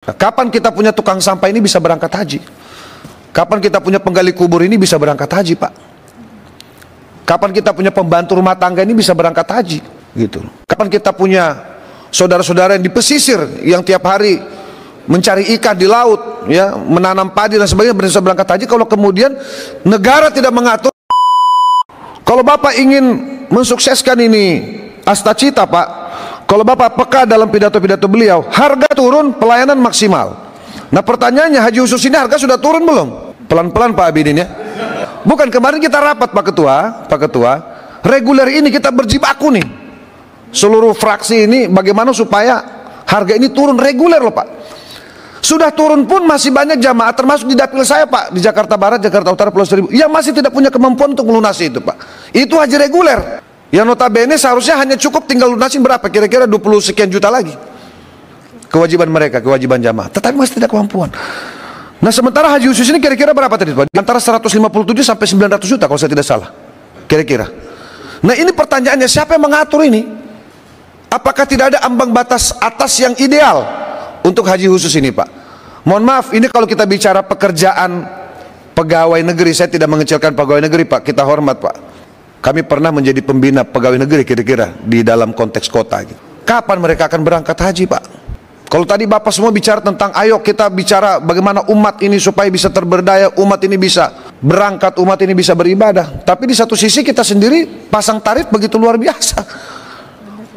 Nah, kapan kita punya tukang sampah ini bisa berangkat haji? Kapan kita punya penggali kubur ini bisa berangkat haji, Pak? Kapan kita punya pembantu rumah tangga ini bisa berangkat haji? Gitu. Kapan kita punya saudara-saudara yang di pesisir yang tiap hari mencari ikan di laut, ya, menanam padi dan sebagainya bisa berangkat haji kalau kemudian negara tidak mengatur? Kalau Bapak ingin mensukseskan ini Astacita, Pak, kalau Bapak peka dalam pidato-pidato beliau, harga turun, pelayanan maksimal. Nah pertanyaannya, haji khusus ini harga sudah turun belum? Pelan-pelan Pak Abidin, ya. Bukan kemarin kita rapat Pak Ketua, reguler ini kita berjibaku nih, seluruh fraksi ini bagaimana supaya harga ini turun reguler loh Pak. Sudah turun pun masih banyak jamaah, termasuk di dapil saya Pak, di Jakarta Barat, Jakarta Utara, Pulau Seribu, yang masih tidak punya kemampuan untuk melunasi itu Pak. Itu haji reguler yang notabene seharusnya hanya cukup tinggal lunasin berapa, kira-kira 20 sekian juta lagi kewajiban mereka, kewajiban jamaah, tetapi masih tidak kemampuan. Nah sementara haji khusus ini kira-kira berapa tadi Pak? Antara 157 sampai 900 juta kalau saya tidak salah, kira-kira. Nah ini pertanyaannya, siapa yang mengatur ini? Apakah tidak ada ambang batas atas yang ideal untuk haji khusus ini Pak? Mohon maaf, ini kalau kita bicara pekerjaan pegawai negeri, saya tidak mengecilkan pegawai negeri Pak, kita hormat Pak. Kami pernah menjadi pembina pegawai negeri kira-kira di dalam konteks kota gitu. Kapan mereka akan berangkat haji Pak? Kalau tadi Bapak semua bicara tentang ayo kita bicara bagaimana umat ini supaya bisa terberdaya, umat ini bisa berangkat, umat ini bisa beribadah. Tapi di satu sisi kita sendiri pasang tarif begitu luar biasa.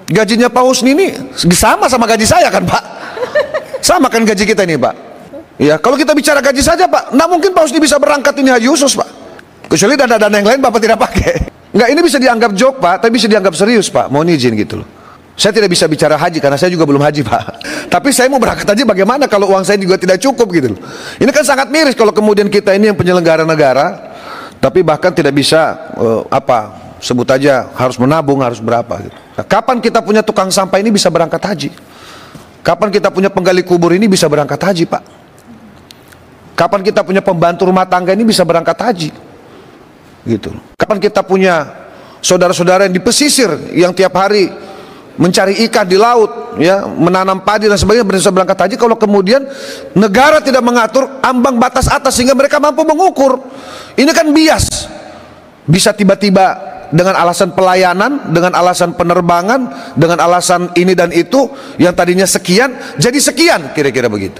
Gajinya Pak Husni ini sama gaji saya kan Pak? Sama kan gaji kita ini Pak? Ya, kalau kita bicara gaji saja Pak, nah mungkin Pak Husni bisa berangkat ini haji khusus Pak. Kecuali dana-dana yang lain Bapak tidak pakai. Enggak, ini bisa dianggap joke Pak, tapi bisa dianggap serius Pak. Mohon izin gitu loh. Saya tidak bisa bicara haji karena saya juga belum haji Pak. Tapi saya mau berangkat haji bagaimana kalau uang saya juga tidak cukup gitu loh. Ini kan sangat miris kalau kemudian kita ini yang penyelenggara negara, tapi bahkan tidak bisa sebut aja harus menabung, harus berapa gitu. Nah, kapan kita punya tukang sampah ini bisa berangkat haji? Kapan kita punya penggali kubur ini bisa berangkat haji Pak? Kapan kita punya pembantu rumah tangga ini bisa berangkat haji? Gitu. Kapan kita punya saudara-saudara yang di pesisir yang tiap hari mencari ikan di laut, ya, menanam padi dan sebagainya bisa berangkat haji kalau kemudian negara tidak mengatur ambang batas atas sehingga mereka mampu mengukur. Ini kan bias. Bisa tiba-tiba dengan alasan pelayanan, dengan alasan penerbangan, dengan alasan ini dan itu yang tadinya sekian jadi sekian, kira-kira begitu.